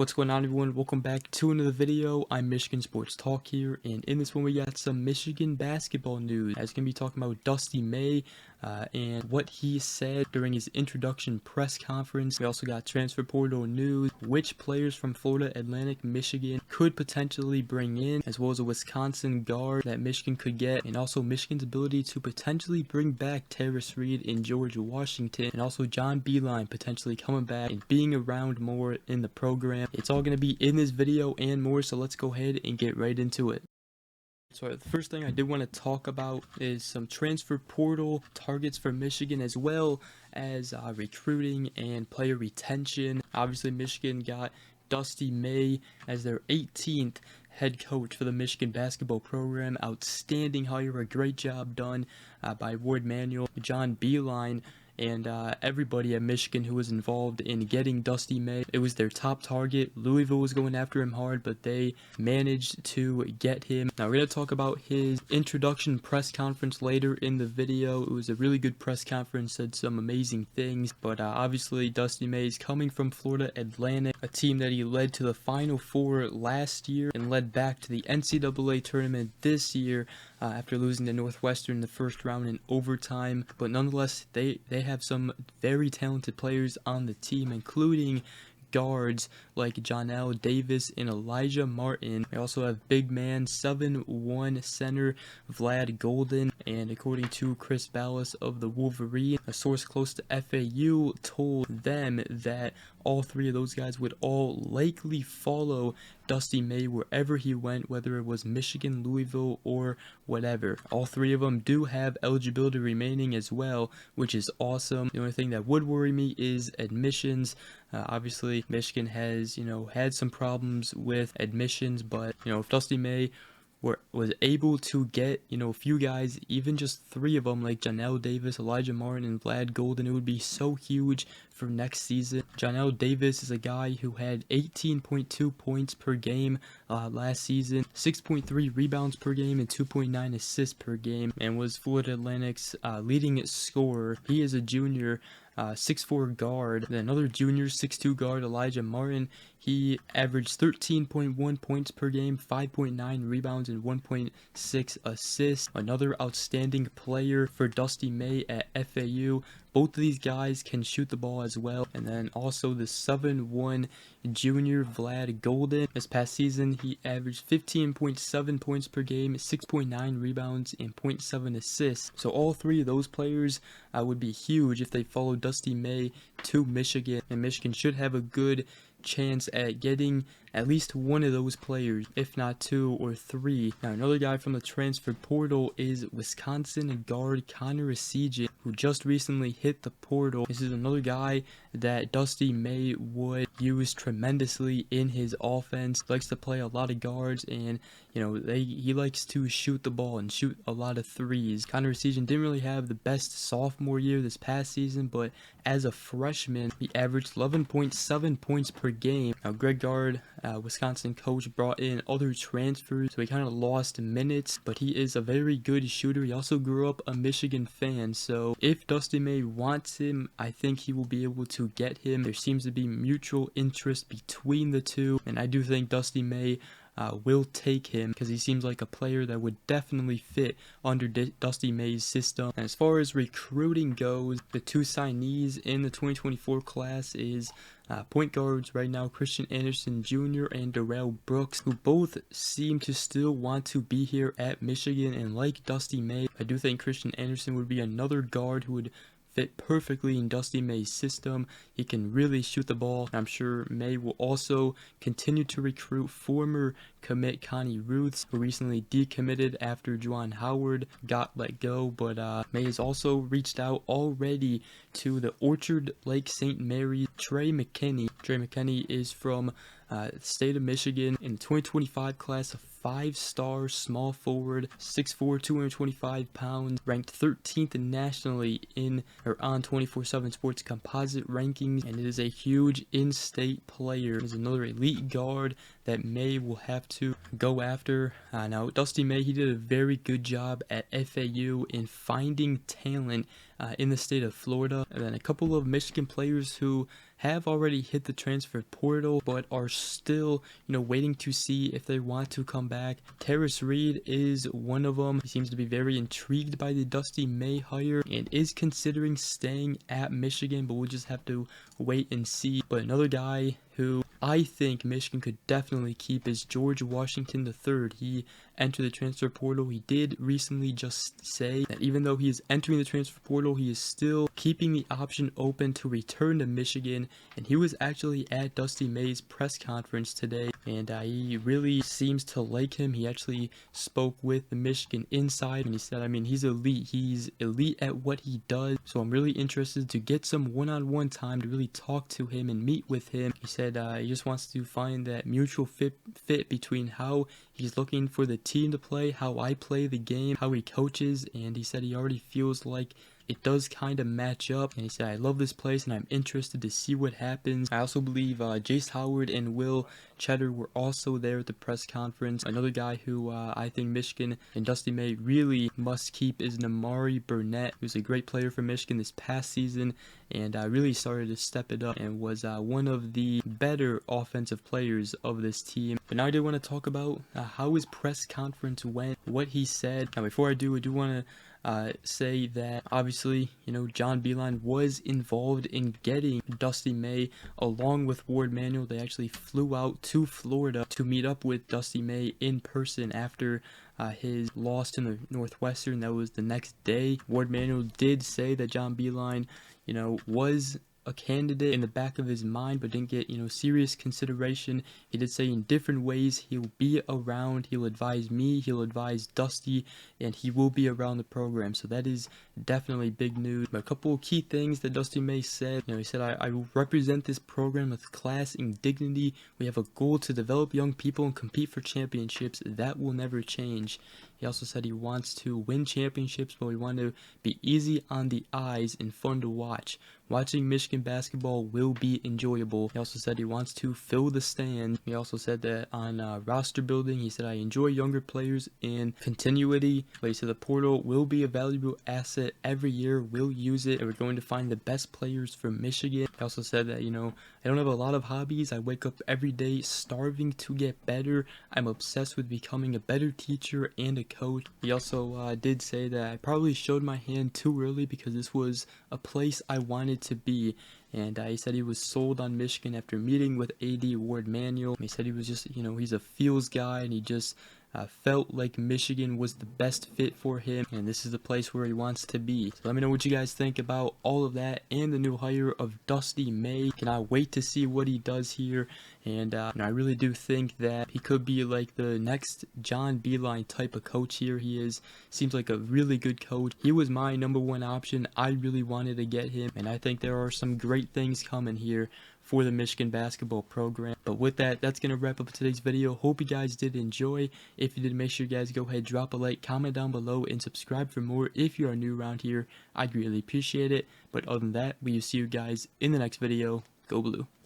What's going on, everyone? Welcome back to another video. I'm Michigan Sports Talk here, and in this one we got some Michigan basketball news. I was going to be talking about Dusty May and what he said during his introduction press conference. We also got transfer portal news, which players from Florida Atlantic, Michigan could potentially bring in, as well as a Wisconsin guard that Michigan could get, and also Michigan's ability to potentially bring back Terrace Reed and George Washington, and also John Beilein potentially coming back and being around more in the program. It's all going to be in this video and more, so let's go ahead and get right into it. So the first thing I did want to talk about is some transfer portal targets for Michigan, as well as recruiting and player retention. Obviously, Michigan got Dusty May as their 18th head coach for the Michigan basketball program. Outstanding hire, a great job done by Ward Manuel, John Beilein, and everybody at Michigan who was involved in getting Dusty May. It was their top target. Louisville was going after him hard, but they managed to get him. Now we're going to talk about his introduction press conference later in the video. It was a really good press conference, said some amazing things, but obviously Dusty May is coming from Florida Atlantic, a team that he led to the Final Four last year and led back to the NCAA tournament this year after losing to Northwestern in the first round in overtime. But nonetheless, they have some very talented players on the team, including guards like Johnell Davis and Elijah Martin. They also have big man 7'1" center Vlad Golden, and according to Chris Ballas of the Wolverine, a source close to FAU told them that all three of those guys would all likely follow Dusty May wherever he went, whether it was Michigan, Louisville, or whatever. All three of them do have eligibility remaining as well, which is awesome. The only thing that would worry me is admissions. Obviously, Michigan has, had some problems with admissions, but, if Dusty May was able to get, a few guys, even just three of them, like Johnell Davis, Elijah Martin, and Vlad Golden, it would be so huge for next season. Johnell Davis is a guy who had 18.2 points per game last season, 6.3 rebounds per game, and 2.9 assists per game, and was Florida Atlantic's leading scorer. He is a junior. 6'4" guard. Then another junior 6'2" guard, Elijah Martin. He averaged 13.1 points per game, 5.9 rebounds, and 1.6 assists. Another outstanding player for Dusty May at FAU. Both of these guys can shoot the ball as well. And then also the 7'1" junior Vlad Golden. This past season, he averaged 15.7 points per game, 6.9 rebounds, and 0.7 assists. So all three of those players would be huge if they follow Dusty May to Michigan. And Michigan should have a good chance at getting at least one of those players, if not two or three. Now, another guy from the transfer portal is Wisconsin guard Connor Essegian, who just recently hit the portal. This is another guy that Dusty May would use tremendously in his offense. He likes to play a lot of guards, and he likes to shoot the ball and shoot a lot of threes. Connor Essegian didn't really have the best sophomore year this past season, but as a freshman, he averaged 11.7 points per game. Now, Greg Gard, Wisconsin coach, brought in other transfers, so he kind of lost minutes, but he is a very good shooter. He also grew up a Michigan fan, so if Dusty May wants him, I think he will be able to get him. There seems to be mutual interest between the two, and I do think Dusty May will take him because he seems like a player that would definitely fit under Dusty May's system. And as far as recruiting goes, the two signees in the 2024 class is point guards right now, Christian Anderson Jr. and Darrell Brooks, who both seem to still want to be here at Michigan. And like Dusty May, I do think Christian Anderson would be another guard who would fit perfectly in Dusty May's system. He can really shoot the ball. I'm sure May will also continue to recruit former commit Connie Ruths, who recently decommitted after Juwan Howard got let go. But May has also reached out already to the Orchard Lake St. Mary Trey McKinney. Trey McKinney is from the state of Michigan in the 2025 class, of 5-star small forward, 6'4", 225 pounds, ranked 13th nationally on 24/7 Sports composite rankings, and it is a huge in-state player. It is another elite guard that May will have to go after. Now, Dusty May, he did a very good job at FAU in finding talent in the state of Florida. And then a couple of Michigan players who have already hit the transfer portal, but are still, waiting to see if they want to come back. Terrace Reed is one of them. He seems to be very intrigued by the Dusty May hire and is considering staying at Michigan, but we'll just have to wait and see. But another guy who I think Michigan could definitely keep is George Washington III. He entered the transfer portal. He did recently just say that even though he is entering the transfer portal, he is still keeping the option open to return to Michigan. And he was actually at Dusty May's press conference today, and he really seems to like him. He actually spoke with the Michigan inside, and he said, I mean, he's elite. He's elite at what he does. So I'm really interested to get some one-on-one time to really talk to him and meet with him. He said he just wants to find that mutual fit between how he's looking for the team to play, how I play the game, how he coaches, and he said he already feels like it does kind of match up. And he said, I love this place and I'm interested to see what happens. I also believe Jace Howard and Will Cheddar were also there at the press conference. Another guy who I think Michigan and Dusty May really must keep is Namari Burnett. He was a great player for Michigan this past season and really started to step it up and was one of the better offensive players of this team. But now I do want to talk about how his press conference went, what he said. Now before I do want to say that obviously, John Beilein was involved in getting Dusty May along with Ward Manuel. They actually flew out to Florida to meet up with Dusty May in person after his loss to the Northwestern. That was the next day. Ward Manuel did say that John Beilein, was a candidate in the back of his mind, but didn't get serious consideration. He did say in different ways he'll be around, he'll advise me, he'll advise Dusty, and he will be around the program. So that is definitely big news. But a couple of key things that Dusty May said. He said, I will represent this program with class and dignity. We have a goal to develop young people and compete for championships. That will never change. He also said he wants to win championships, but we want to be easy on the eyes and fun to watch. Watching Michigan basketball will be enjoyable. He also said he wants to fill the stand. He also said that on roster building, he said, I enjoy younger players and continuity. But he said the portal will be a valuable asset every year. We'll use it, and we're going to find the best players for Michigan. He also said that, I don't have a lot of hobbies. I wake up every day starving to get better. I'm obsessed with becoming a better teacher and a coach. He also did say that I probably showed my hand too early because this was a place I wanted to be. And he said he was sold on Michigan after meeting with AD Ward Manuel. He said he was just, he's a feels guy, and he just felt like Michigan was the best fit for him, and this is the place where he wants to be. So let me know what you guys think about all of that and the new hire of Dusty May. Cannot wait to see what he does here, and I really do think that he could be like the next John Beilein type of coach here. Seems like a really good coach. He was my #1 option. I really wanted to get him, and I think there are some great things coming here for the Michigan basketball program. But with that, that's going to wrap up today's video. Hope you guys did enjoy. If you did, make sure you guys go ahead, drop a like, comment down below, and subscribe for more if you are new around here. I'd really appreciate it. But other than that, we will see you guys in the next video. Go Blue.